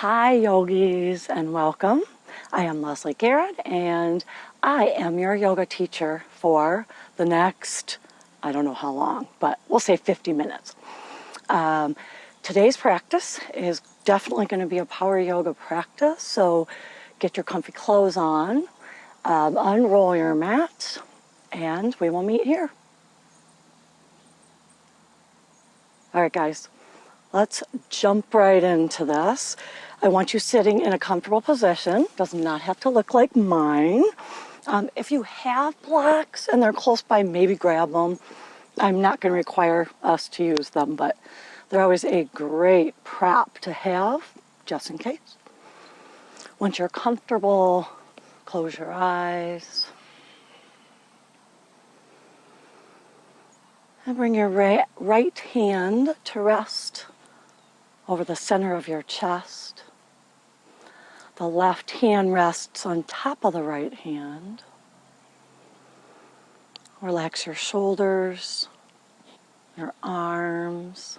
Hi yogis and welcome. I am Leslie Garrett and I am your yoga teacher for the next, I don't know how long, but we'll say 50 minutes. Today's practice is definitely going to be a power yoga practice, so get your comfy clothes on, unroll your mat, and we will meet here. All right, guys. Let's jump right into this. I want you sitting in a comfortable position. Does not have to look like mine. If you have blocks and they're close by, maybe grab them. I'm not going to require us to use them, but they're always a great prop to have, just in case. Once you're comfortable, close your eyes. And bring your right hand to rest over the center of your chest. The left hand rests on top of the right hand. Relax your shoulders, your arms,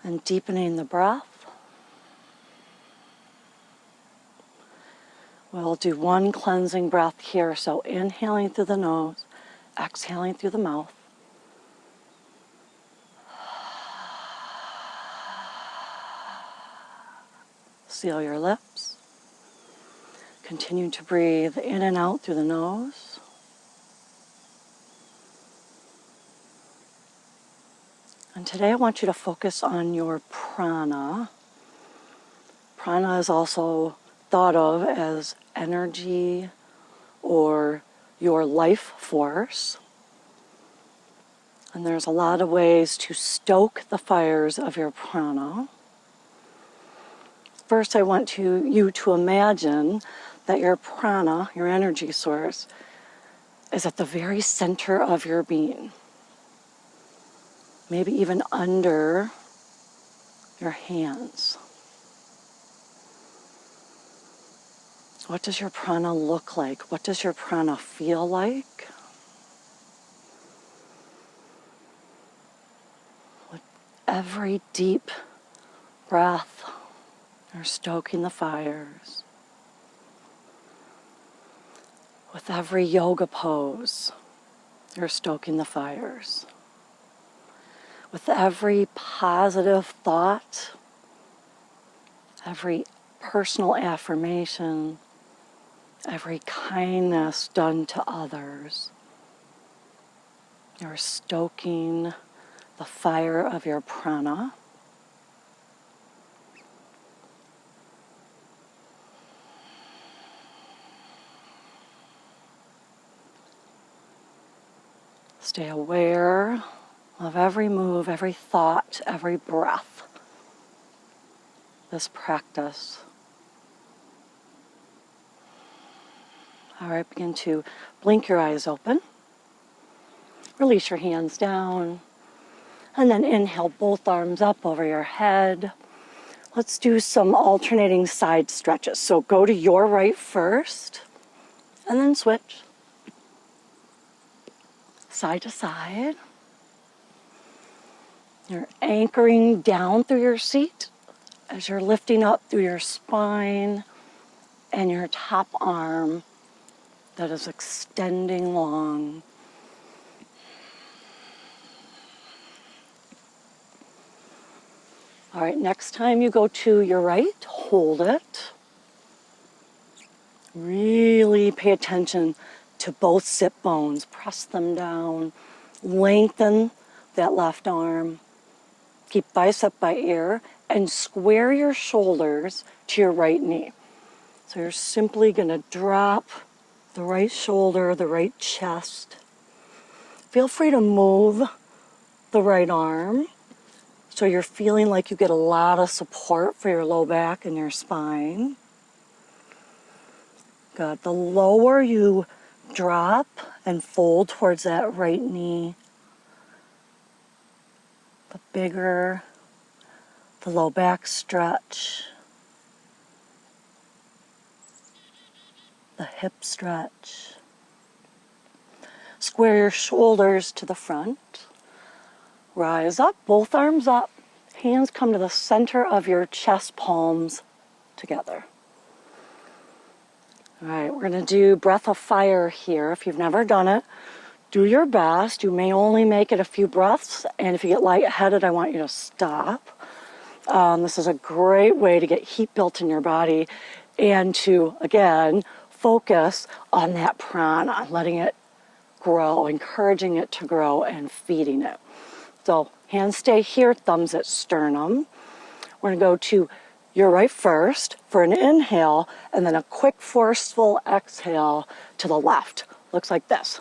and deepening the breath. We'll do one cleansing breath here, so inhaling through the nose, exhaling through the mouth. Seal your lips. Continue to breathe in and out through the nose. And today I want you to focus on your prana. Prana is also thought of as energy or your life force. And there's a lot of ways to stoke the fires of your prana. First, I want you to imagine that your prana, your energy source, is at the very center of your being. Maybe even under your hands. What does your prana look like? What does your prana feel like? With every deep breath, you're stoking the fires. With every yoga pose, you're stoking the fires. With every positive thought, every personal affirmation, every kindness done to others, you're stoking the fire of your prana. Stay aware of every move, every thought, every breath. This practice. All right, begin to blink your eyes open. Release your hands down. And then inhale both arms up over your head. Let's do some alternating side stretches. So go to your right first, and then switch. Side to side. You're anchoring down through your seat as you're lifting up through your spine and your top arm that is extending long. All right, next time you go to your right, hold it. Really pay attention to both sit bones. Press them down. Lengthen that left arm. Keep bicep by ear and square your shoulders to your right knee. So you're simply going to drop the right shoulder, the right chest. Feel free to move the right arm so you're feeling like you get a lot of support for your low back and your spine. Good. The lower you drop and fold towards that right knee, the bigger the low back stretch, the hip stretch. Square your shoulders to the front. Rise up, both arms up. Hands come to the center of your chest, palms together. All right, we're going to do breath of fire here. If you've never done it, do your best. You may only make it a few breaths, and if you get lightheaded, I want you to stop. This is a great way to get heat built in your body and to, again, focus on that prana, letting it grow, encouraging it to grow and feeding it. So hands stay here, thumbs at sternum. We're going to go to your right first for an inhale, and then a quick forceful exhale to the left. Looks like this.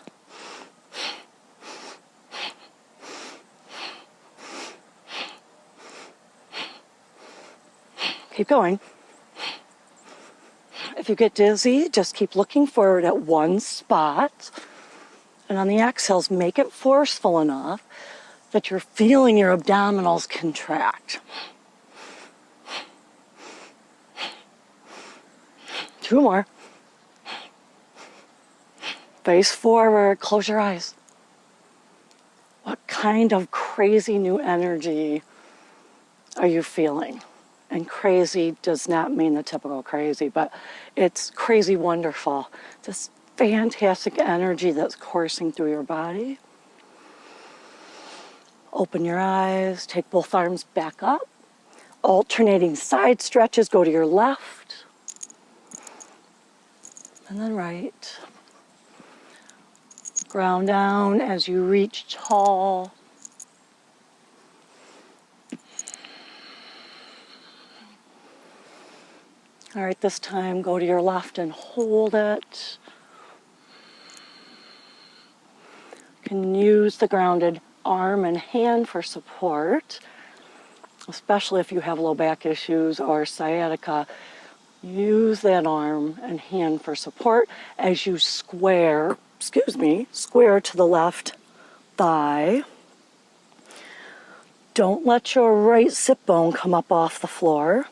Keep going. If you get dizzy, just keep looking forward at one spot. And on the exhales, make it forceful enough that you're feeling your abdominals contract. 2 more. Face forward, close your eyes. What kind of crazy new energy are you feeling? And crazy does not mean the typical crazy, but it's crazy wonderful. This fantastic energy that's coursing through your body. Open your eyes, take both arms back up. Alternating side stretches, go to your left. And then right. Ground down as you reach tall. All right, this time go to your left and hold it. You can use the grounded arm and hand for support, especially if you have low back issues or sciatica. Use that arm and hand for support as you square to the left thigh. Don't let your right sit bone come up off the floor.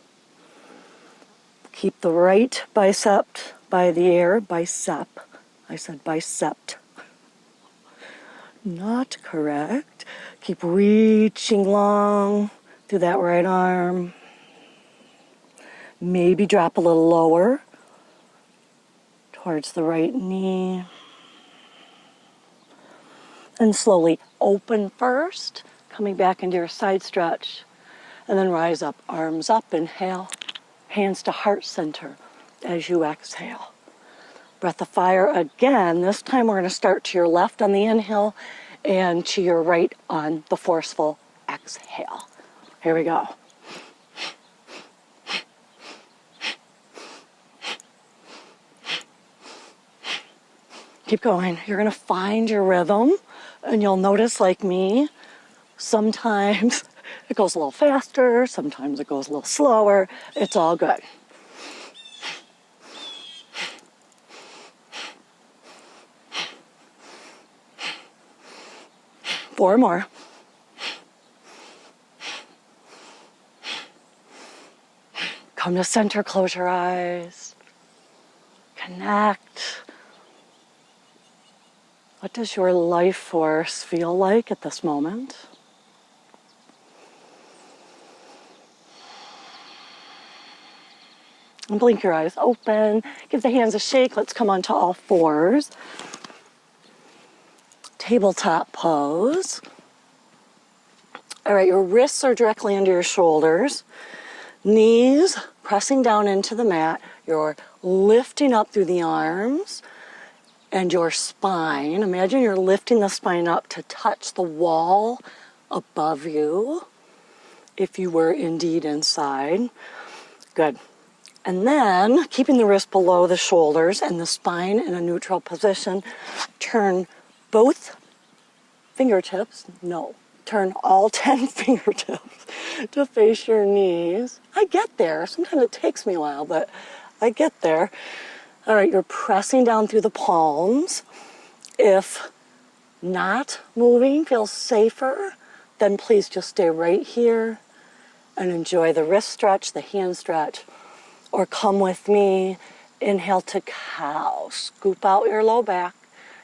Keep the right bicep by the air. Bicep. I said bicep. Not correct. Keep reaching long through that right arm. Maybe drop a little lower towards the right knee. And slowly open first, coming back into your side stretch. And then rise up, arms up, inhale. Hands to heart center as you exhale. Breath of fire again. This time we're going to start to your left on the inhale and to your right on the forceful exhale. Here we go. Keep going. You're going to find your rhythm, and you'll notice, like me, sometimes it goes a little faster, sometimes it goes a little slower. It's all good. Four more. Come to center, close your eyes. Connect. What does your life force feel like at this moment? And blink your eyes open. Give the hands a shake. Let's come onto all fours. Tabletop pose. All right, your wrists are directly under your shoulders. Knees pressing down into the mat. You're lifting up through the arms and your spine. Imagine you're lifting the spine up to touch the wall above you, if you were indeed inside. Good. And then, keeping the wrist below the shoulders and the spine in a neutral position, turn both fingertips, turn all 10 fingertips to face your knees. I get there. Sometimes it takes me a while, but I get there. All right, you're pressing down through the palms. If not moving feels safer, then please just stay right here and enjoy the wrist stretch, the hand stretch, or come with me. Inhale to cow. Scoop out your low back.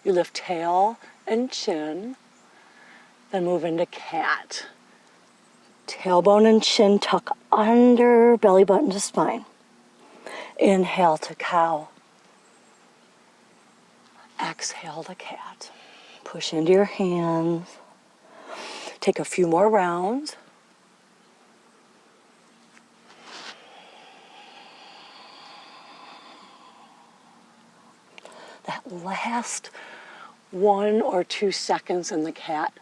You lift tail and chin. Then move into cat. Tailbone and chin tuck under, belly button to spine. Inhale to cow. Exhale to cat. Push into your hands. Take a few more rounds. That last 1 or 2 seconds in the cat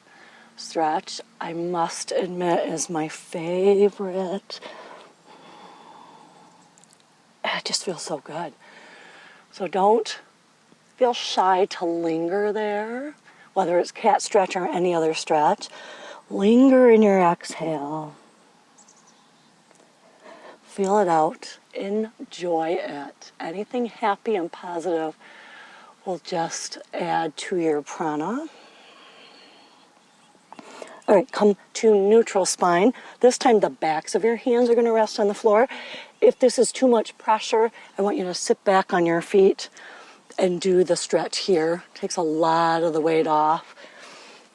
stretch, I must admit, is my favorite. It just feels so good. So don't feel shy to linger there, whether it's cat stretch or any other stretch. Linger in your exhale. Feel it out. Enjoy it. Anything happy and positive will just add to your prana. All right, come to neutral spine. This time the backs of your hands are going to rest on the floor. If this is too much pressure, I want you to sit back on your feet and do the stretch here. Takes a lot of the weight off.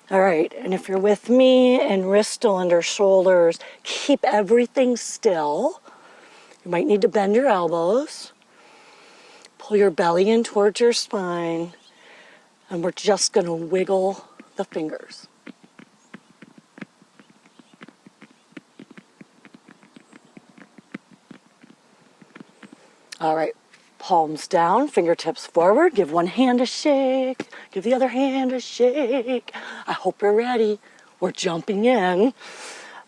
All right, and if you're with me and wrists still under shoulders, keep everything still. You might need to bend your elbows. Pull your belly in towards your spine, and we're just going to wiggle the fingers. All right, palms down, fingertips forward. Give one hand a shake. Give the other hand a shake. I hope you're ready. We're jumping in.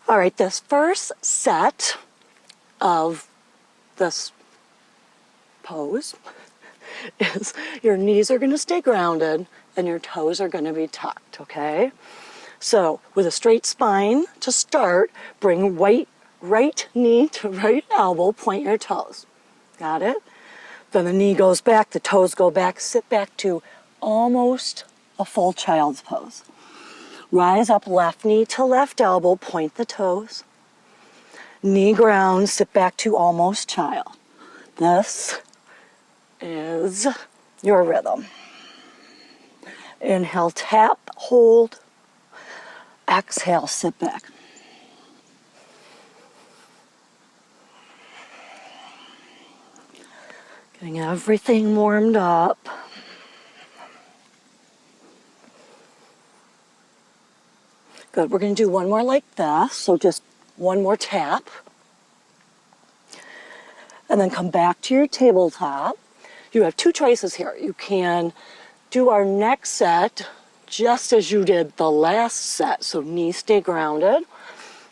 All right, this first set of this pose is your knees are going to stay grounded and your toes are going to be tucked, okay? So with a straight spine to start, bring right knee to right elbow, point your toes. Got it? Then the knee goes back, the toes go back, sit back to almost a full child's pose. Rise up, left knee to left elbow, point the toes. Knee ground, sit back to almost child. This is your rhythm. Inhale, tap, hold. Exhale, sit back. Getting everything warmed up. Good, we're going to do one more like this, so just one more tap. And then come back to your tabletop. You have 2 choices here. You can do our next set just as you did the last set, so knees stay grounded.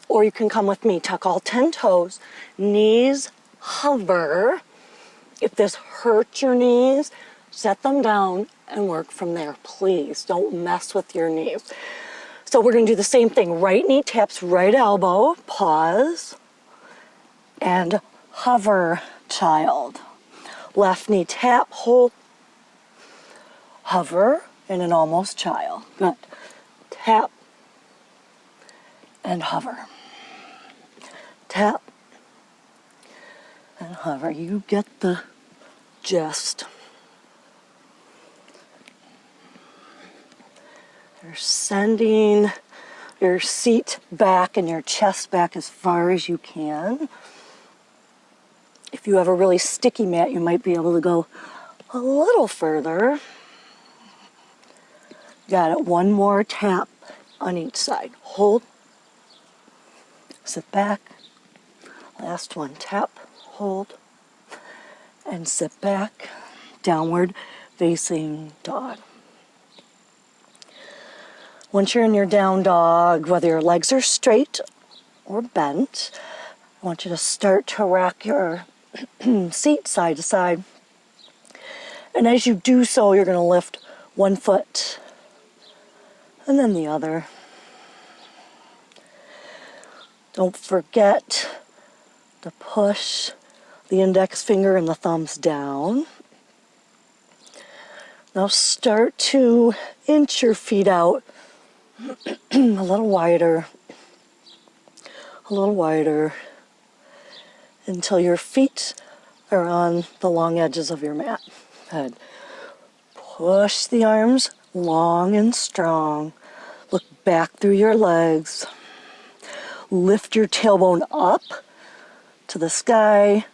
Or you can come with me, tuck all 10 toes, knees hover. If this hurts your knees, set them down and work from there, please. Don't mess with your knees. So we're going to do the same thing. Right knee taps right elbow, pause, and hover, child. Left knee tap, hold, hover, and an almost child. Good. Tap and hover. Tap and hover. You get the gist. You're sending your seat back and your chest back as far as you can. If you have a really sticky mat, you might be able to go a little further. Got it. One more tap on each side. Hold. Sit back. Last one. Tap. Hold. And sit back. Downward facing dog. Once you're in your down dog, whether your legs are straight or bent, I want you to start to rock your seat side to side. And as you do so, you're going to lift one foot and then the other. Don't forget to push the index finger and the thumbs down. Now start to inch your feet out a little wider, until your feet are on the long edges of your mat. Good. Push the arms long and strong. Look back through your legs. Lift your tailbone up to the sky.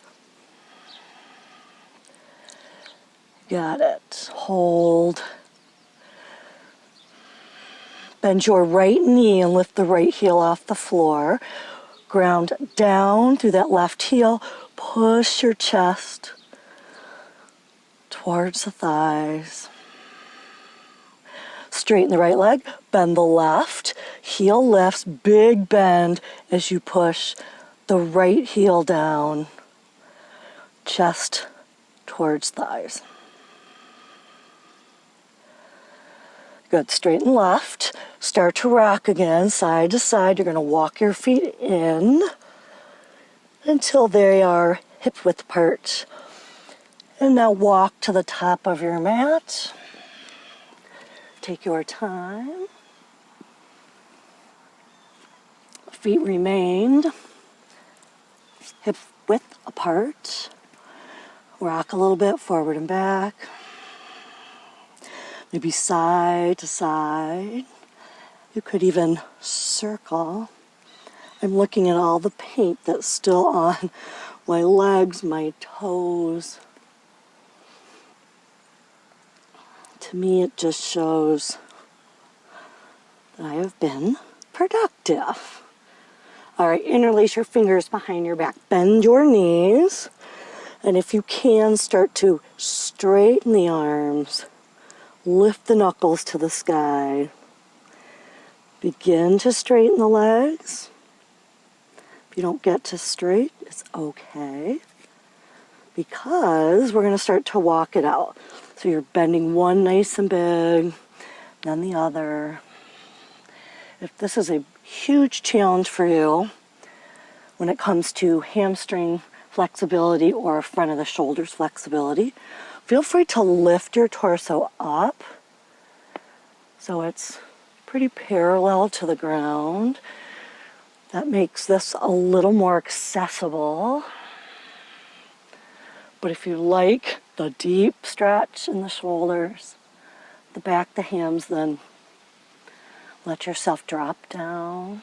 Got it. Hold. Bend your right knee and lift the right heel off the floor. Ground down through that left heel. Push your chest towards the thighs. Straighten the right leg, bend the left. Heel lifts, big bend as you push the right heel down. Chest towards thighs. Good, straighten left. Start to rock again, side to side. You're going to walk your feet in until they are hip width apart. And now walk to the top of your mat. Take your time. Feet remained hip width apart. Rock a little bit forward and back. Maybe side to side. You could even circle. I'm looking at all the paint that's still on my legs, my toes. To me, it just shows that I have been productive. All right, interlace your fingers behind your back. Bend your knees. And if you can, start to straighten the arms. Lift the knuckles to the sky. Begin to straighten the legs. If you don't get to straight, it's okay. Because we're going to start to walk it out. So you're bending one nice and big, then the other. If this is a huge challenge for you when it comes to hamstring flexibility or front of the shoulders flexibility, feel free to lift your torso up so it's pretty parallel to the ground. That makes this a little more accessible. But if you like the deep stretch in the shoulders, the back, the hams, then let yourself drop down.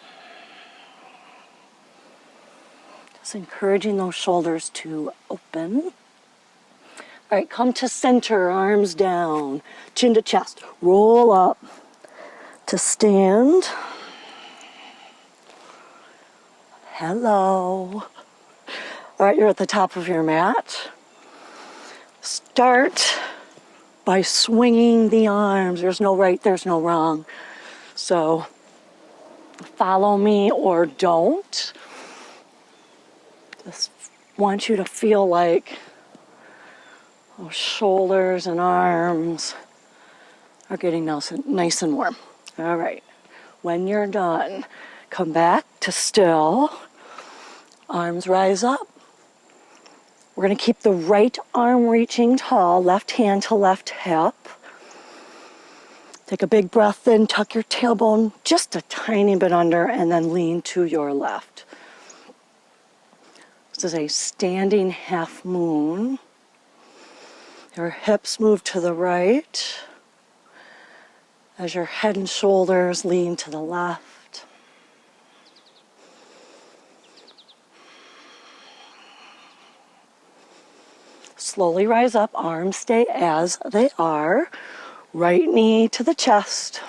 Just encouraging those shoulders to open. All right, come to center, arms down, chin to chest. Roll up to stand. Hello. All right, you're at the top of your mat. Start by swinging the arms. There's no right, there's no wrong. So follow me or don't. Just want you to feel like those shoulders and arms are getting nice and warm. All right. When you're done, come back to still. Arms rise up. We're going to keep the right arm reaching tall, left hand to left hip. Take a big breath in, tuck your tailbone just a tiny bit under, and then lean to your left. This is a standing half moon. Your hips move to the right as your head and shoulders lean to the left. Slowly rise up, arms stay as they are. Right knee to the chest.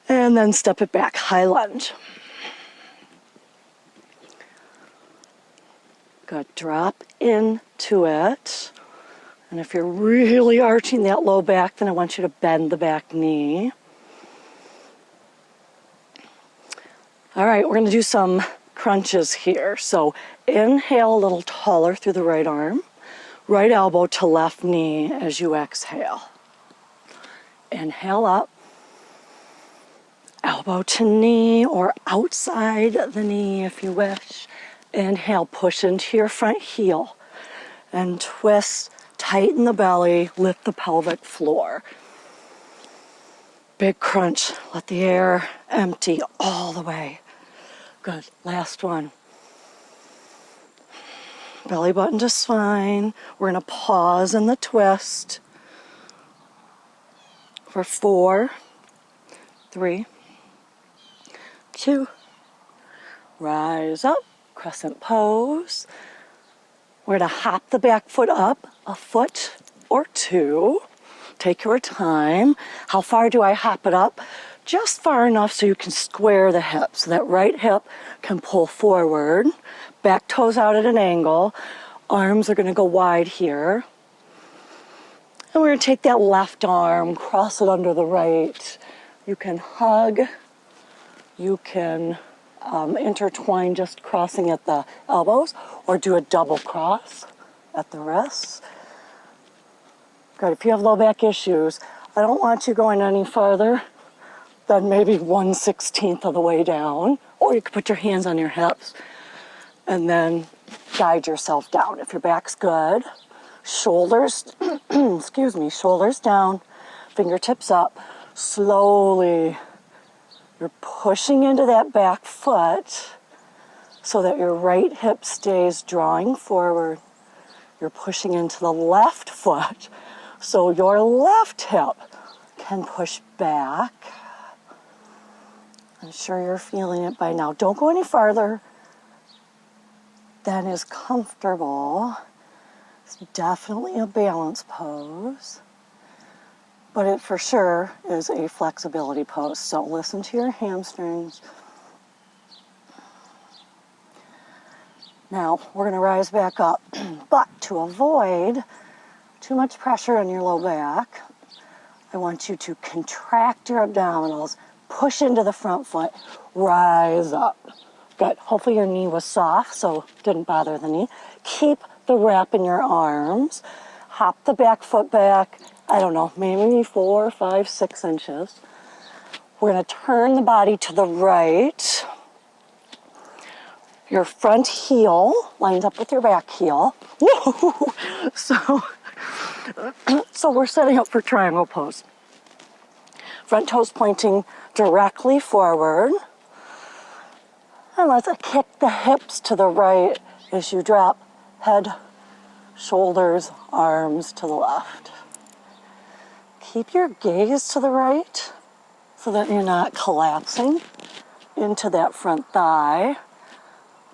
And then step it back, high lunge. Good, drop into it. And if you're really arching that low back, then I want you to bend the back knee. All right, we're going to do some crunches here. So inhale a little taller through the right arm. Right elbow to left knee as you exhale. Inhale up. Elbow to knee or outside the knee if you wish. Inhale, push into your front heel and twist, tighten the belly, lift the pelvic floor. Big crunch, let the air empty all the way. Good, last one. Belly button to spine. We're going to pause in the twist for 4, 3, 2. Rise up, crescent pose. We're going to hop the back foot up a foot or 2. Take your time. How far do I hop it up? Just far enough so you can square the hip. So that right hip can pull forward. Back toes out at an angle. Arms are going to go wide here. And we're going to take that left arm, cross it under the right. You can hug. You can intertwine just crossing at the elbows or do a double cross at the wrists. Good. If you have low back issues, I don't want you going any farther than maybe 1/16 of the way down. Or you could put your hands on your hips and then guide yourself down. If your back's good, shoulders, excuse me, shoulders down, fingertips up, slowly. You're pushing into that back foot so that your right hip stays drawing forward. You're pushing into the left foot so your left hip can push back. I'm sure you're feeling it by now. Don't go any farther than is comfortable. It's definitely a balance pose, but it for sure is a flexibility pose. So listen to your hamstrings. Now we're going to rise back up, but to avoid too much pressure on your low back, I want you to contract your abdominals, push into the front foot, rise up. Good. Hopefully your knee was soft, so it didn't bother the knee. Keep the wrap in your arms. Hop the back foot back, I don't know, maybe 4, 5, 6 inches. We're going to turn the body to the right. Your front heel lines up with your back heel. So we're setting up for triangle pose. Front toes pointing directly forward. And let's kick the hips to the right as you drop head, shoulders, arms to the left. Keep your gaze to the right so that you're not collapsing into that front thigh.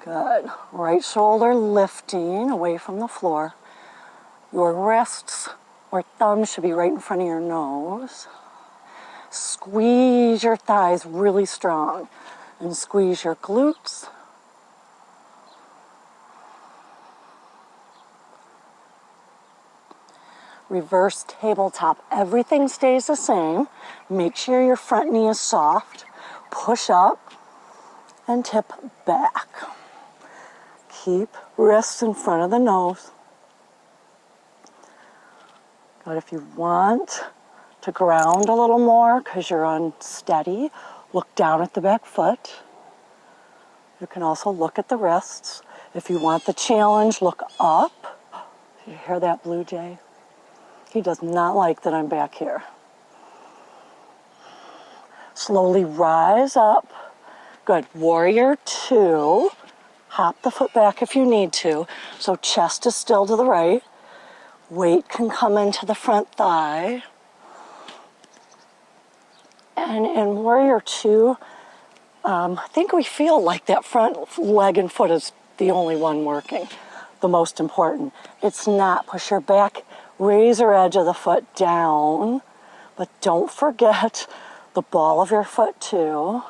Good. Right shoulder lifting away from the floor. Your wrists or thumbs should be right in front of your nose. Squeeze your thighs really strong and squeeze your glutes. Reverse tabletop. Everything stays the same. Make sure your front knee is soft. Push up and tip back. Keep wrists in front of the nose. But if you want to ground a little more because you're unsteady, look down at the back foot. You can also look at the wrists. If you want the challenge, look up. You hear that blue jay? He does not like that I'm back here. Slowly rise up. Good. Warrior 2. Hop the foot back if you need to. So chest is still to the right. Weight can come into the front thigh. And in Warrior 2, I think we feel like that front leg and foot is the only one working, the most important. It's not. Push your back razor edge of the foot down, but don't forget the ball of your foot too.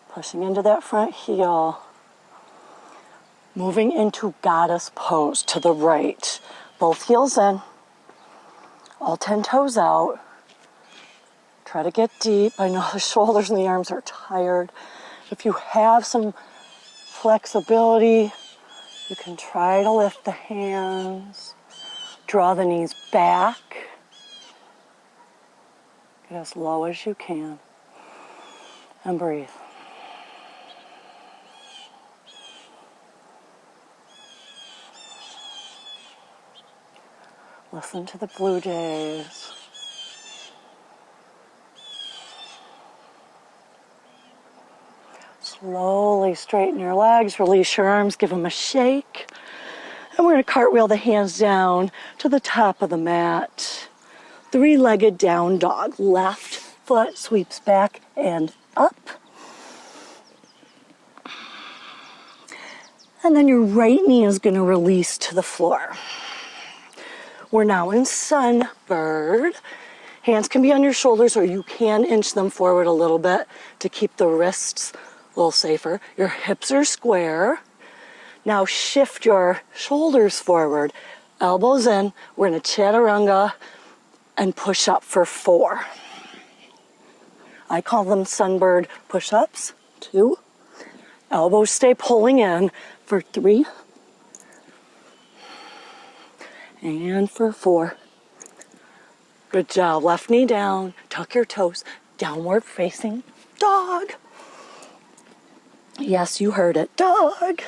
Pushing into that front heel. Moving into goddess pose to the right. Both heels in. All 10 toes out. Try to get deep. I know the shoulders and the arms are tired. If you have some flexibility, you can try to lift the hands. Draw the knees back. Get as low as you can. And breathe. Listen to the blue jays. Slowly straighten your legs, release your arms, give them a shake. And we're going to cartwheel the hands down to the top of the mat. 3-legged down dog. Left foot sweeps back and up. And then your right knee is going to release to the floor. We're now in Sunbird. Hands can be on your shoulders, or you can inch them forward a little bit to keep the wrists a little safer. Your hips are square. Now shift your shoulders forward, elbows in. We're in a chaturanga and push up for 4. I call them Sunbird push-ups. 2. Elbows stay pulling in for 3. And for 4. Good job. Left knee down, tuck your toes, downward facing dog. Yes, you heard it, dog.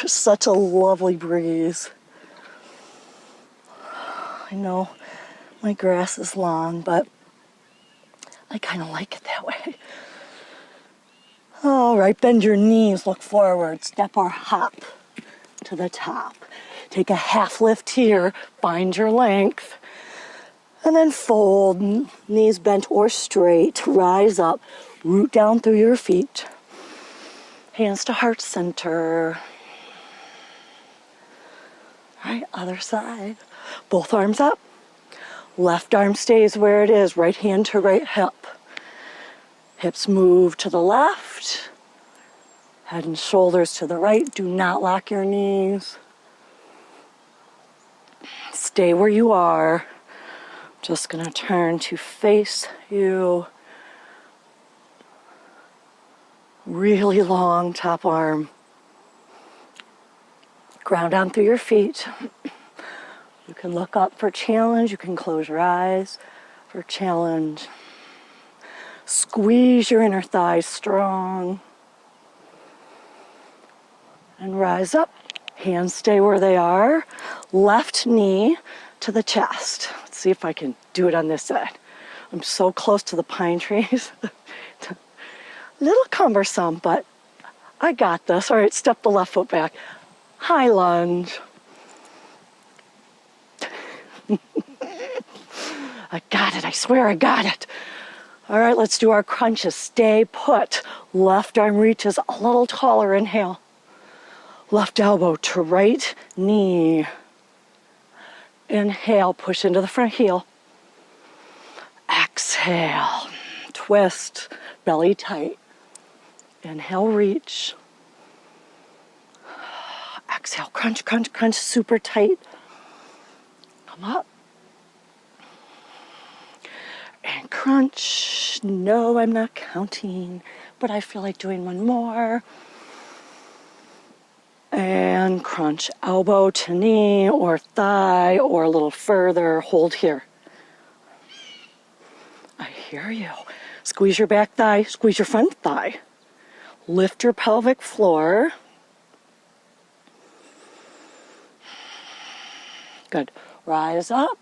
Such a lovely breeze. I know my grass is long, but I kind of like it that way. All right, bend your knees, look forward, step or hop to the top. Take a half lift here, find your length, and then fold, knees bent or straight, rise up, root down through your feet. Hands to heart center. All right, other side. Both arms up. Left arm stays where it is, right hand to right hip. Hips move to the left. Head and shoulders to the right. Do not lock your knees. Stay where you are. Just gonna turn to face you. Really long top arm. Ground down through your feet. You can look up for challenge. You can close your eyes for challenge. Squeeze your inner thighs strong. And rise up. Hands stay where they are. Left knee to the chest. Let's see if I can do it on this side. I'm so close to the pine trees. A little cumbersome, but I got this. All right, step the left foot back. High lunge. I got it. I swear I got it. All right, let's do our crunches. Stay put. Left arm reaches a little taller. Inhale. Left elbow to right knee. Inhale, push into the front heel. Exhale, twist, belly tight. Inhale, reach. Exhale, crunch, crunch, crunch, super tight. Come up. And crunch. No, I'm not counting, but I feel like doing one more. And crunch, elbow to knee or thigh or a little further. Hold here. I hear you. Squeeze your back thigh, squeeze your front thigh. Lift your pelvic floor. Good. Rise up.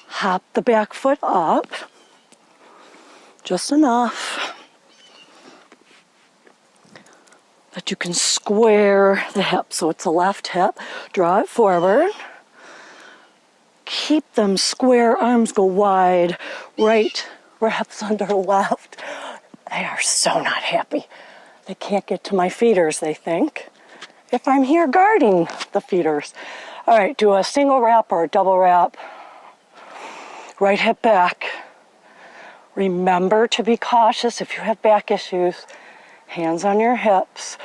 Hop the back foot up. Just enough that you can square the hip. So it's a left hip. Draw it forward. Keep them square. Arms go wide. Right wraps under left. They are so not happy. They can't get to my feeders, they think, if I'm here guarding the feeders. All right, do a single wrap or a double wrap. Right hip back. Remember to be cautious if you have back issues. Hands on your hips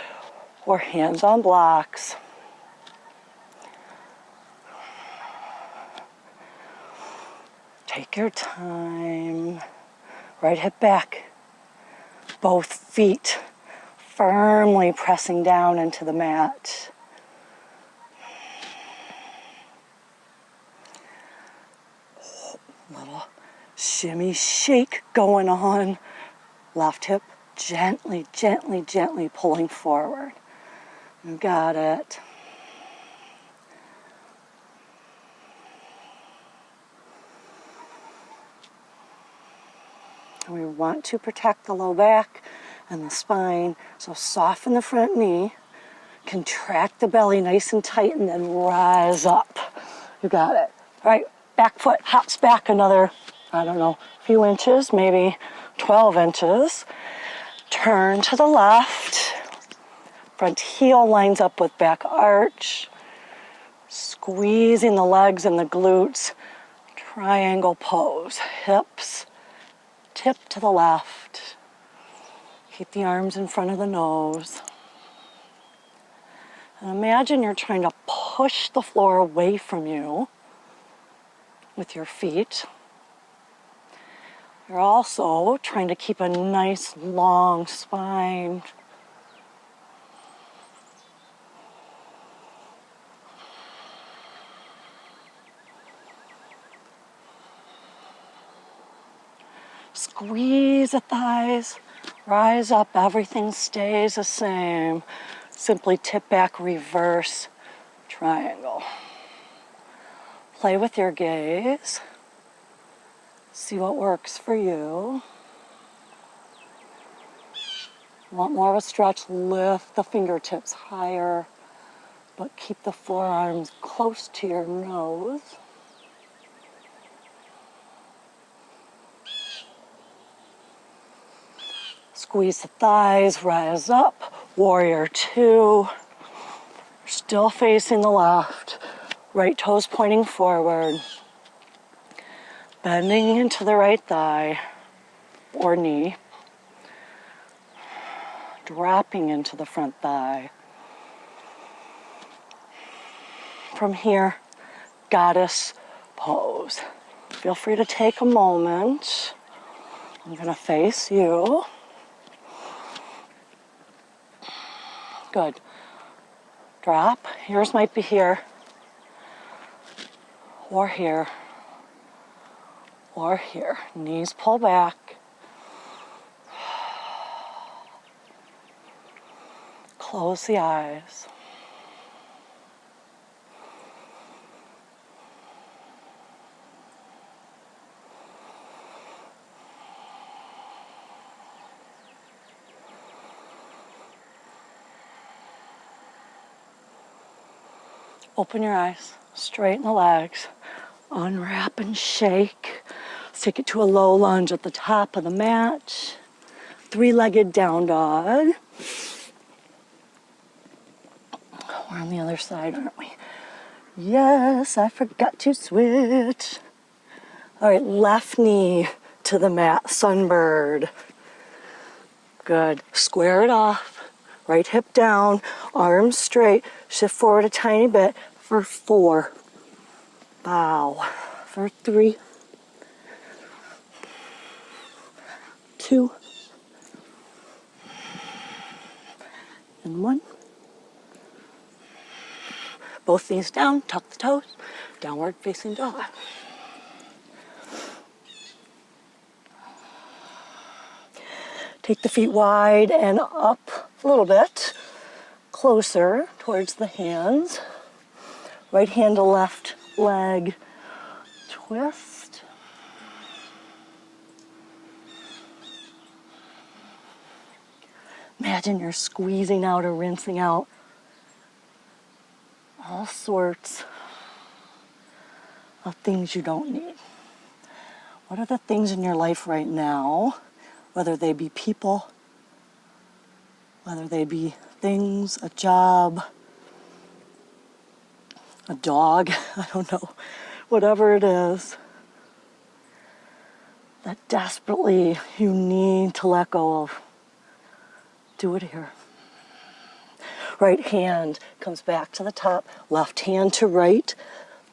or hands on blocks. Take your time. Right hip back. Both feet firmly pressing down into the mat. Little shimmy shake going on. Left hip gently, gently, gently pulling forward. You got it. And we want to protect the low back and the spine. So soften the front knee, contract the belly nice and tight, and then rise up. You got it. All right, back foot hops back another, I don't know, few inches, maybe 12 inches. Turn to the left. Front heel lines up with back arch. Squeezing the legs and the glutes. Triangle pose. Hips tip to the left. Keep the arms in front of the nose. And imagine you're trying to push the floor away from you with your feet. You're also trying to keep a nice long spine. Squeeze the thighs, rise up, everything stays the same. Simply tip back, reverse, triangle. Play with your gaze. See what works for you. Want more of a stretch, lift the fingertips higher, but keep the forearms close to your nose. Squeeze the thighs, rise up, warrior two. Still facing the left, right toes pointing forward. Bending into the right thigh or knee. Dropping into the front thigh. From here, goddess pose. Feel free to take a moment. I'm gonna face you. Good. Drop. Yours might be here, or here, or here. Knees pull back. Close the eyes. Open your eyes, straighten the legs, unwrap and shake. Let's take it to a low lunge at the top of the mat. Three-legged down dog. We're on the other side, aren't we? Yes, I forgot to switch. All right, left knee to the mat, sunbird. Good. Square it off. Right hip down, arms straight. Shift forward a tiny bit for 4. Bow. For 3. 2. And 1. Both knees down, tuck the toes. Downward facing dog. Take the feet wide and up a little bit, closer towards the hands. Right hand to left leg, twist. Imagine you're squeezing out or rinsing out all sorts of things you don't need. What are the things in your life right now, whether they be people, whether they be things, a job, a dog, I don't know, whatever it is that desperately you need to let go of, do it here. Right hand comes back to the top, left hand to right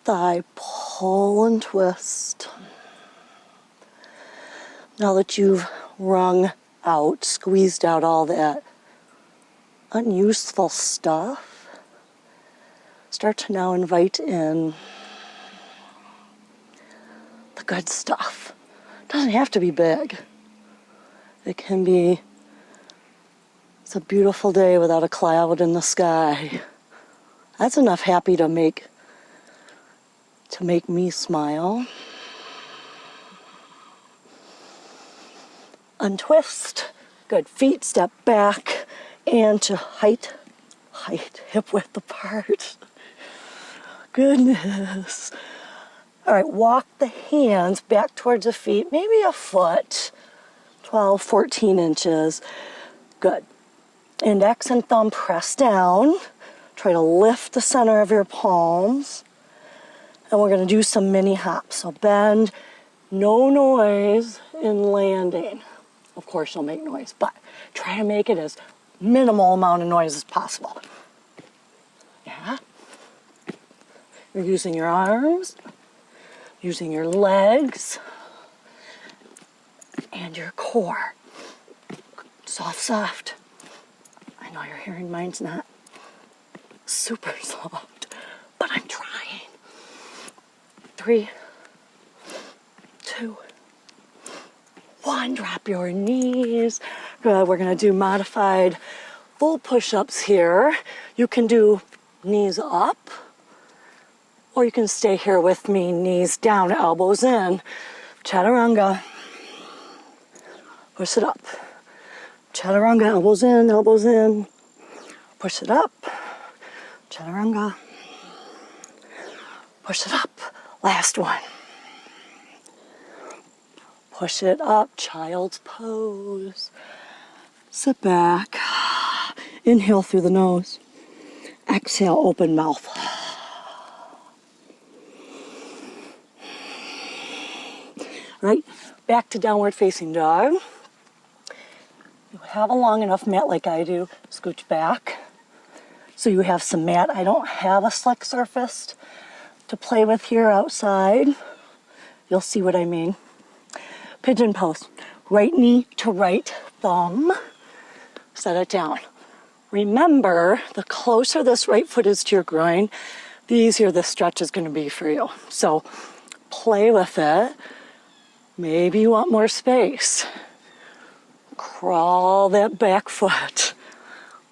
thigh, pull and twist. Now that you've wrung out, squeezed out all that unuseful stuff, start to now invite in the good stuff. It doesn't have to be big. It can be, it's a beautiful day without a cloud in the sky. That's enough happy to make me smile. Untwist. Good. Feet step back and to height, hip width apart. Goodness. All right, walk the hands back towards the feet, maybe a foot, 12, 14 inches. Good. Index and thumb press down. Try to lift the center of your palms. And we're going to do some mini hops. So bend, no noise in landing. Of course you'll make noise, but try to make it as minimal amount of noise as possible. Yeah. You're using your arms, using your legs, and your core. Soft, soft. I know you're hearing mine's not super soft, but I'm trying. 3, 2, 1. Drop your knees. Good. We're going to do modified full push-ups here. You can do knees up, or you can stay here with me, knees down, elbows in. Chaturanga. Push it up. Chaturanga, elbows in, elbows in. Push it up. Chaturanga. Push it up. Last one. Push it up, child's pose. Sit back. Inhale through the nose. Exhale, open mouth. Right, back to downward facing dog. You have a long enough mat like I do, scooch back. So you have some mat. I don't have a slick surface to play with here outside. You'll see what I mean. Pigeon pose. Right knee to right thumb. Set it down. Remember, the closer this right foot is to your groin, the easier this stretch is going to be for you. So play with it. Maybe you want more space. Crawl that back foot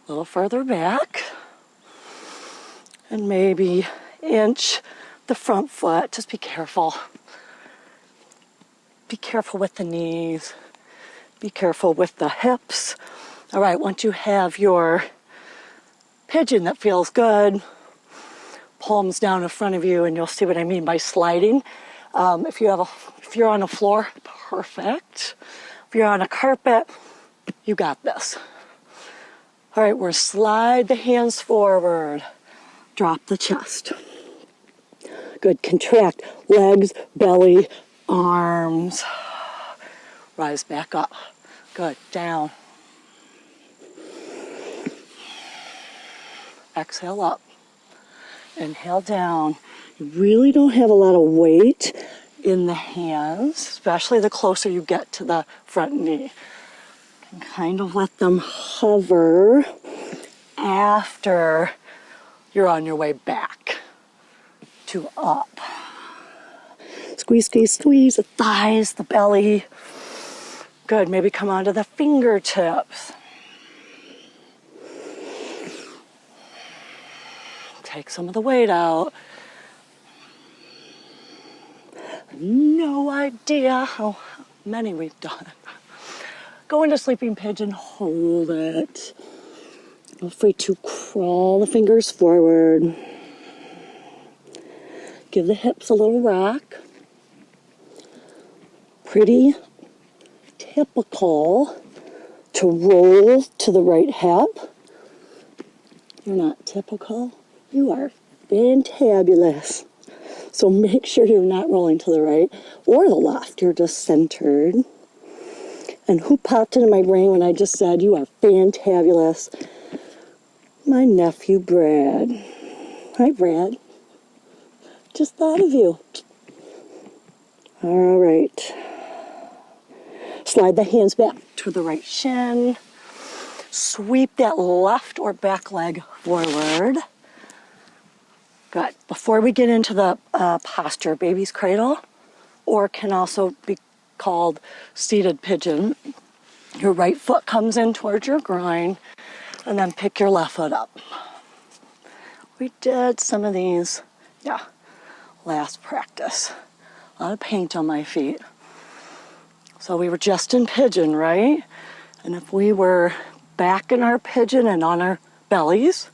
a little further back. And maybe inch the front foot. Just be careful. Be careful with the knees. Be careful with the hips. All right, once you have your pigeon that feels good, palms down in front of you, and you'll see what I mean by sliding. If you're on a floor, perfect. If you're on a carpet, you got this. All right, we're slide the hands forward. Drop the chest. Good, contract legs, belly, arms. Rise back up. Good, down. Exhale up. Inhale down. You really don't have a lot of weight in the hands, especially the closer you get to the front knee. And kind of let them hover after you're on your way back to up. Squeeze, squeeze, squeeze the thighs, the belly. Good, maybe come onto the fingertips. Take some of the weight out. No idea how many we've done. Go into sleeping pigeon, hold it. Feel free to crawl the fingers forward. Give the hips a little rock. Pretty typical to roll to the right hip. You're not typical. You are fantabulous. So make sure you're not rolling to the right or the left. You're just centered. And who popped into my brain when I just said, you are fantabulous? My nephew, Brad. Hi, Brad. Just thought of you. All right. Slide the hands back to the right shin. Sweep that left or back leg forward. Good. Before we get into the posture, baby's cradle, or can also be called seated pigeon, your right foot comes in towards your groin, and then pick your left foot up. We did some of these, last practice. A lot of paint on my feet. So we were just in pigeon, right? And if we were back in our pigeon and on our bellies,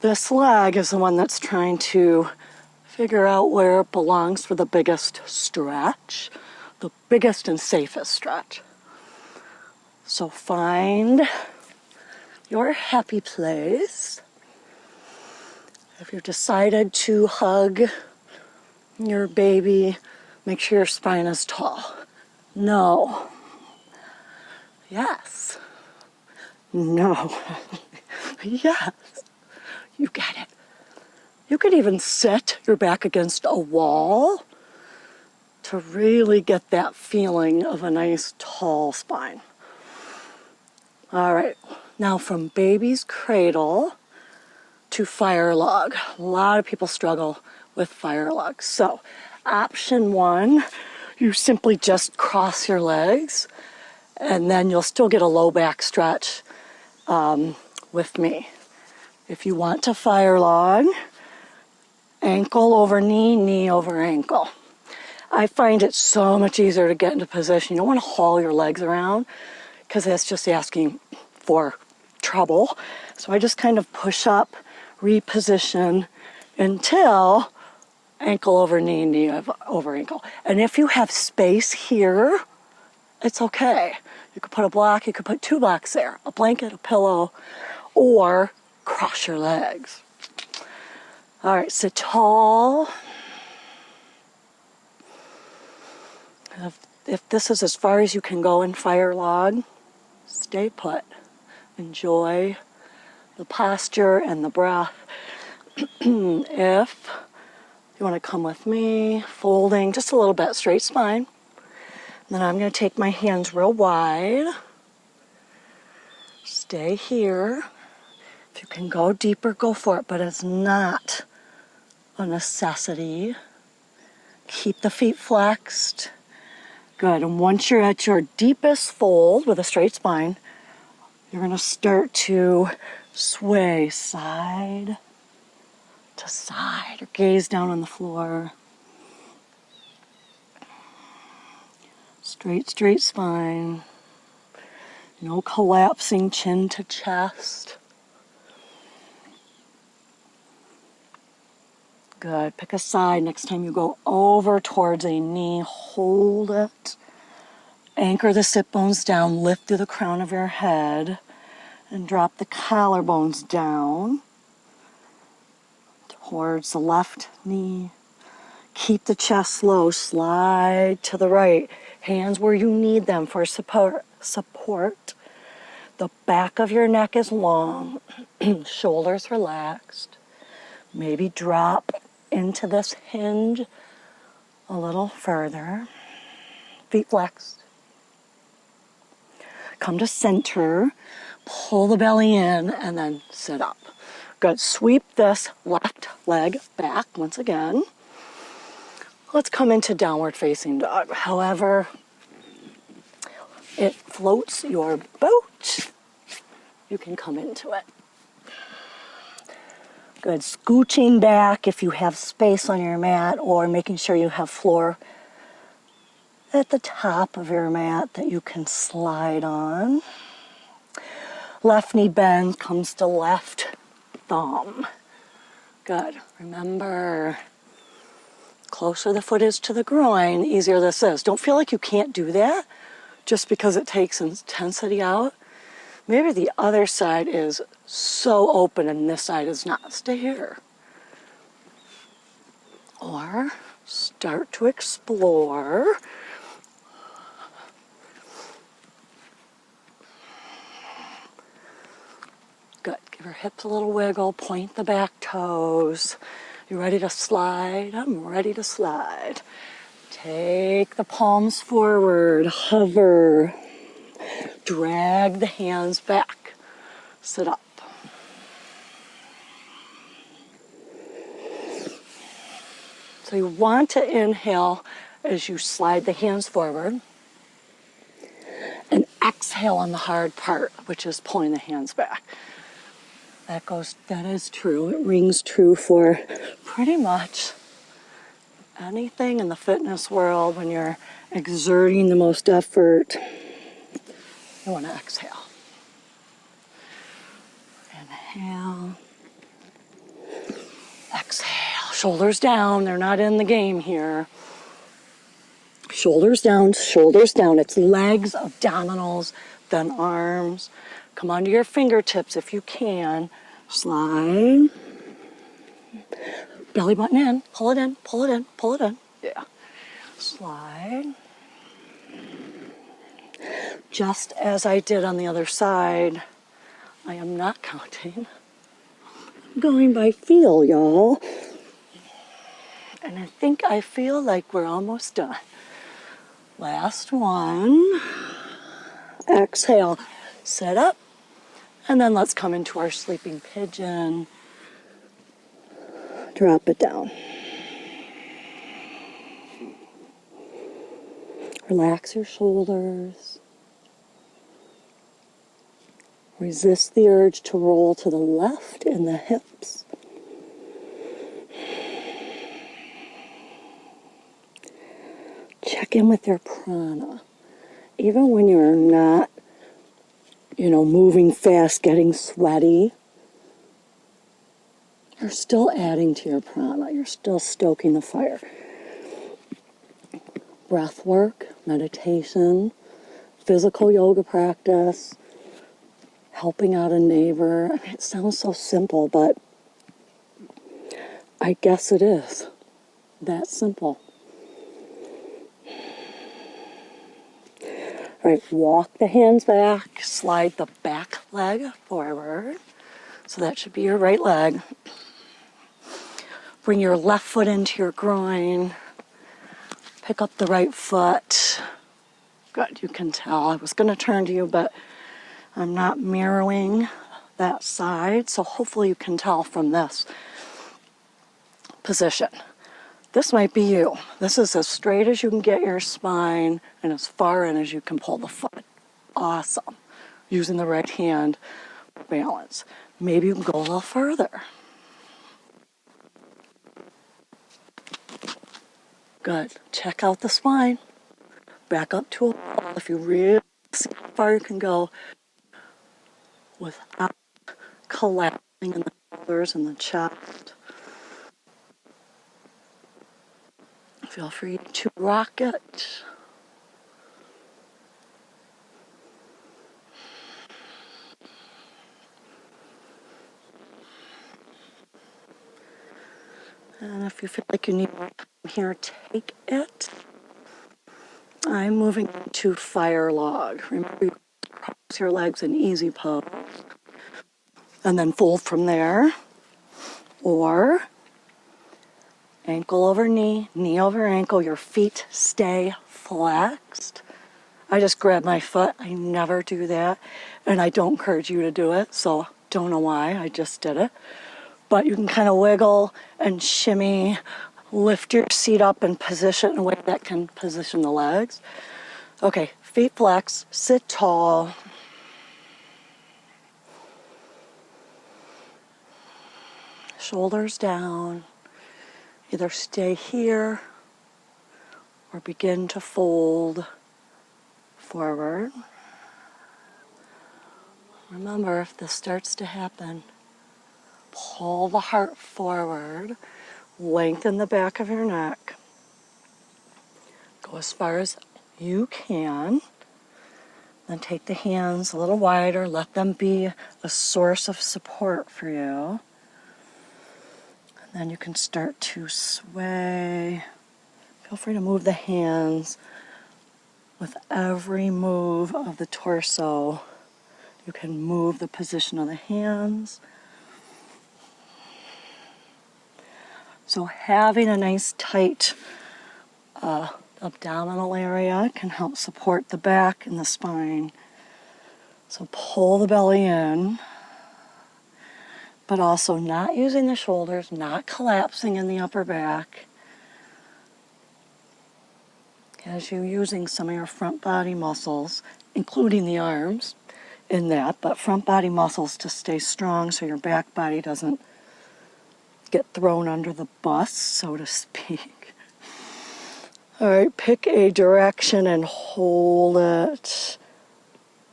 this leg is the one that's trying to figure out where it belongs for the biggest stretch, the biggest and safest stretch. So find your happy place. If you've decided to hug your baby, make sure your spine is tall. No. Yes. No. Yes. You get it. You could even set your back against a wall to really get that feeling of a nice tall spine. All right, now from baby's cradle to fire log. A lot of people struggle with fire log. So option one, you simply just cross your legs and then you'll still get a low back stretch with me. If you want to fire log, ankle over knee, knee over ankle. I find it so much easier to get into position. You don't want to haul your legs around because that's just asking for trouble. So I just kind of push up, reposition until ankle over knee, knee over ankle. And if you have space here, it's okay. You could put a block, you could put 2 blocks there, a blanket, a pillow, or cross your legs. All right, sit tall. If this is as far as you can go in fire log, stay put. Enjoy the posture and the breath. If you want to come with me, folding just a little bit, straight spine. Then I'm going to take my hands real wide. Stay here. If you can go deeper, go for it, but it's not a necessity. Keep the feet flexed. Good, and once you're at your deepest fold with a straight spine, you're going to start to sway side to side or gaze down on the floor. Straight spine. No collapsing chin to chest. Good. Pick a side. Next time you go over towards a knee, hold it. Anchor the sit bones down. Lift through the crown of your head and drop the collarbones down towards the left knee. Keep the chest low. Slide to the right. Hands where you need them for support. The back of your neck is long. Shoulders relaxed. Maybe drop into this hinge a little further. Feet flexed. Come to center. Pull the belly in and then sit up. Good. Sweep this left leg back once again. Let's come into downward facing dog. However it floats your boat, you can come into it. Good. Scooching back if you have space on your mat, or making sure you have floor at the top of your mat that you can slide on. Left knee bend comes to left thumb. Good. Remember, closer the foot is to the groin, the easier this is. Don't feel like you can't do that just because it takes intensity out. Maybe the other side is so open and this side is not. Stay here. Or start to explore. Good. Give your hips a little wiggle. Point the back toes. You ready to slide? I'm ready to slide. Take the palms forward. Hover. Drag the hands back. Sit up. So you want to inhale as you slide the hands forward. And exhale on the hard part, which is pulling the hands back. That is true. It rings true for pretty much anything in the fitness world. When you're exerting the most effort, you want to exhale. Inhale. Exhale. Shoulders down. They're not in the game here. Shoulders down, shoulders down. It's legs, abdominals, then arms. Come onto your fingertips if you can. Slide. Belly button in. Pull it in, pull it in, pull it in. Yeah. Slide. Just as I did on the other side, I am not counting. I'm going by feel, y'all. And I think I feel like we're almost done. Last one. Exhale. Sit up. And then let's come into our sleeping pigeon. Drop it down. Relax your shoulders. Resist the urge to roll to the left in the hips. Check in with your prana. Even when you're not, moving fast, getting sweaty, you're still adding to your prana. You're still stoking the fire. Breath work, meditation, physical yoga practice, helping out a neighbor. I mean, it sounds so simple, but I guess it is. That simple. All right, walk the hands back, slide the back leg forward. So that should be your right leg. Bring your left foot into your groin. Pick up the right foot. Good, you can tell. I was going to turn to you, but I'm not mirroring that side. So hopefully you can tell from this position. This might be you. This is as straight as you can get your spine and as far in as you can pull the foot. Awesome. Using the right hand for balance. Maybe you can go a little further. Good. Check out the spine. Back up to a wall if you really see how far you can go without collapsing in the shoulders and the chest. Feel free to rock it. And if you feel like you need more time here, take it. I'm moving to fire log. Remember, you cross your legs in easy pose. And then fold from there. Or ankle over knee, knee over ankle. Your feet stay flexed. I just grab my foot. I never do that. And I don't encourage you to do it. So don't know why. I just did it. But you can kind of wiggle and shimmy. Lift your seat up and position in a way that can position the legs. Okay, feet flex. Sit tall. Shoulders down. Either stay here or begin to fold forward. Remember, if this starts to happen, pull the heart forward, lengthen the back of your neck. Go as far as you can. Then take the hands a little wider, let them be a source of support for you. Then you can start to sway. Feel free to move the hands. With every move of the torso, you can move the position of the hands. So having a nice tight abdominal area can help support the back and the spine. So pull the belly in. But also not using the shoulders, not collapsing in the upper back. As you're using some of your front body muscles, including the arms in that, but front body muscles to stay strong so your back body doesn't get thrown under the bus, so to speak. All right, pick a direction and hold it.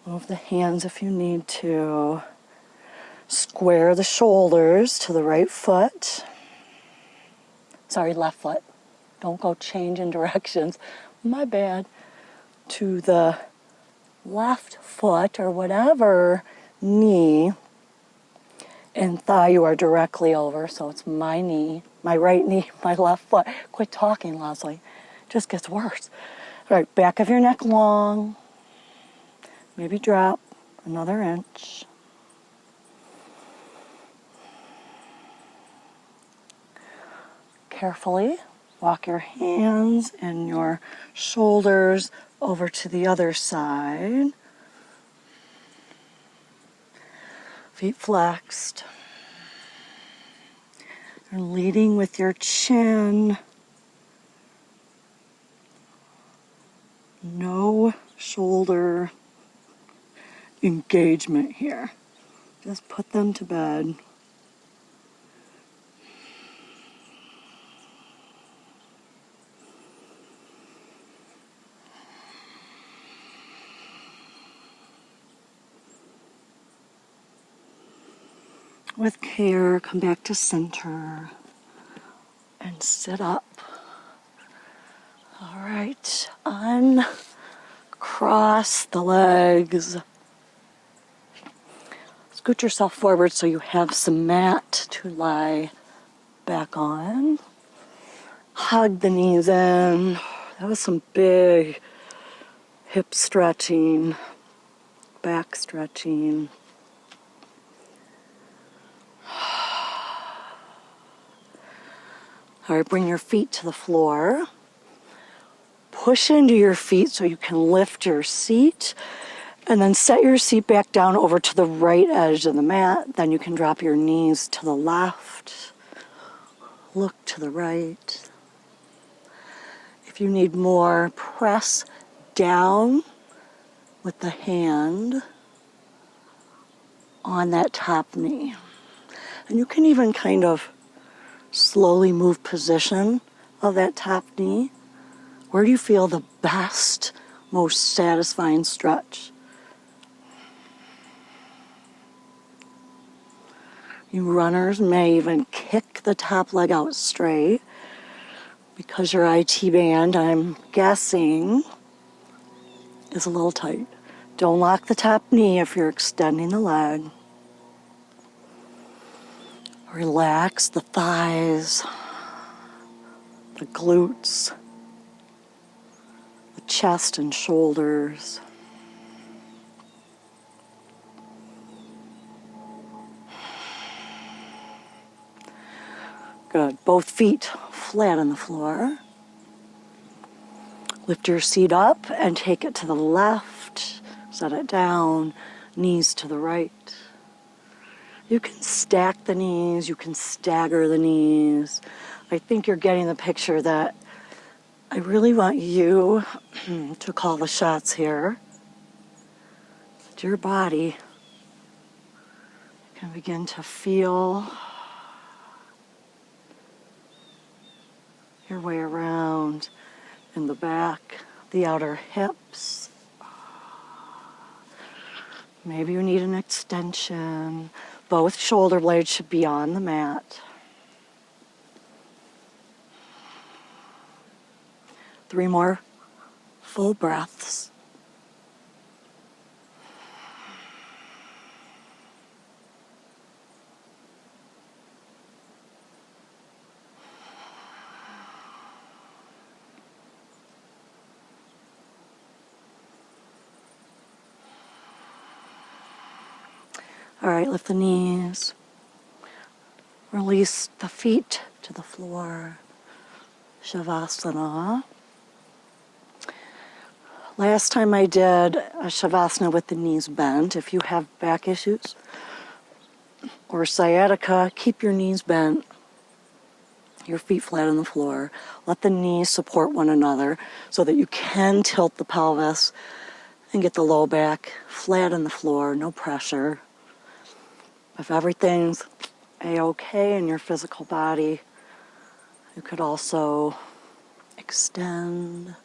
Move the hands if you need to. Square the shoulders to the right foot. Sorry, left foot. Don't go changing directions. My bad. To the left foot or whatever knee and thigh you are directly over, so it's my knee, my right knee, my left foot. Quit talking, Leslie. It just gets worse. All right, back of your neck long. Maybe drop another inch. Carefully walk your hands and your shoulders over to the other side. Feet flexed. You're leading with your chin. No shoulder engagement here. Just put them to bed. With care, come back to center and sit up. All right, uncross the legs. Scoot yourself forward so you have some mat to lie back on. Hug the knees in. That was some big hip stretching, back stretching. All right, bring your feet to the floor. Push into your feet so you can lift your seat, and then set your seat back down over to the right edge of the mat. Then you can drop your knees to the left. Look to the right. If you need more, press down with the hand on that top knee. And you can even kind of slowly move position of that top knee. Where do you feel the best, most satisfying stretch? You runners may even kick the top leg out straight because your IT band, I'm guessing, is a little tight. Don't lock the top knee if you're extending the leg. Relax the thighs, the glutes, the chest and shoulders. Good. Both feet flat on the floor. Lift your seat up and take it to the left. Set it down, knees to the right. You can stack the knees, you can stagger the knees. I think you're getting the picture that I really want you to call the shots here. That your body can begin to feel your way around in the back, the outer hips. Maybe you need an extension. Both shoulder blades should be on the mat. 3 more full breaths. All right, lift the knees. Release the feet to the floor. Shavasana. Last time I did a Shavasana with the knees bent. If you have back issues or sciatica, keep your knees bent, your feet flat on the floor. Let the knees support one another so that you can tilt the pelvis and get the low back flat on the floor, no pressure. If everything's a-okay in your physical body, you could also extend.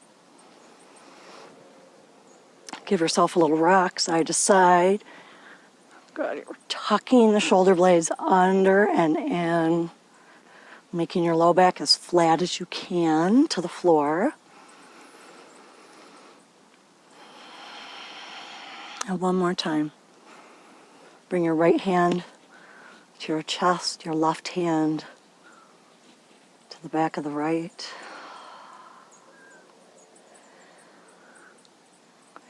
Give yourself a little rock side to side. Good. You're tucking the shoulder blades under and in, making your low back as flat as you can to the floor. And one more time. Bring your right hand to your chest, your left hand to the back of the right.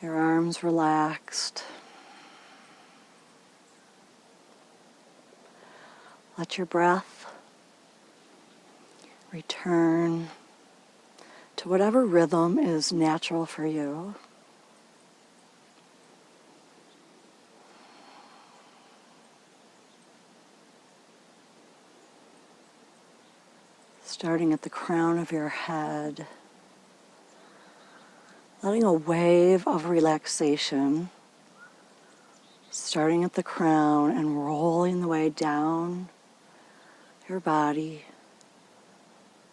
Your arms relaxed. Let your breath return to whatever rhythm is natural for you. Starting at the crown of your head, letting a wave of relaxation starting at the crown and rolling the way down your body,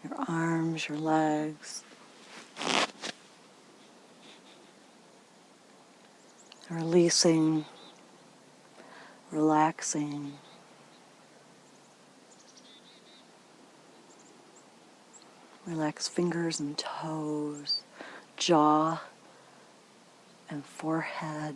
your arms, your legs. Releasing, relaxing. Relax fingers and toes, jaw and forehead.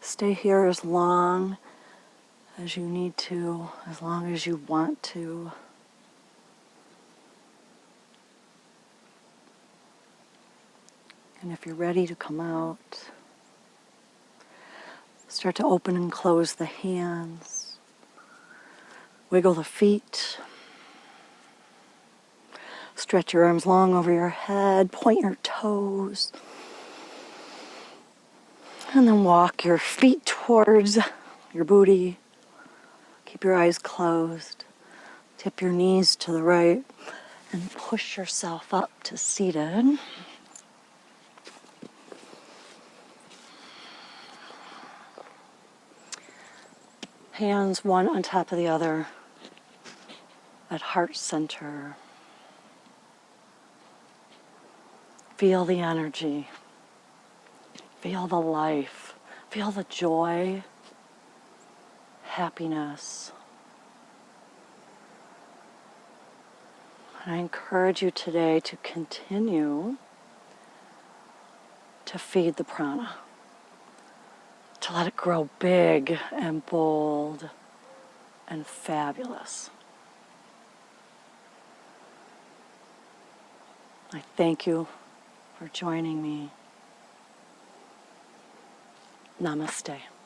Stay here as long as you need to, as long as you want to. And if you're ready to come out, start to open and close the hands. Wiggle the feet. Stretch your arms long over your head. Point your toes. And then walk your feet towards your booty. Keep your eyes closed. Tip your knees to the right and push yourself up to seated. Hands one on top of the other at heart center. Feel the energy. Feel the life. Feel the joy, happiness. And I encourage you today to continue to feed the prana, to let it grow big and bold and fabulous. I thank you for joining me. Namaste.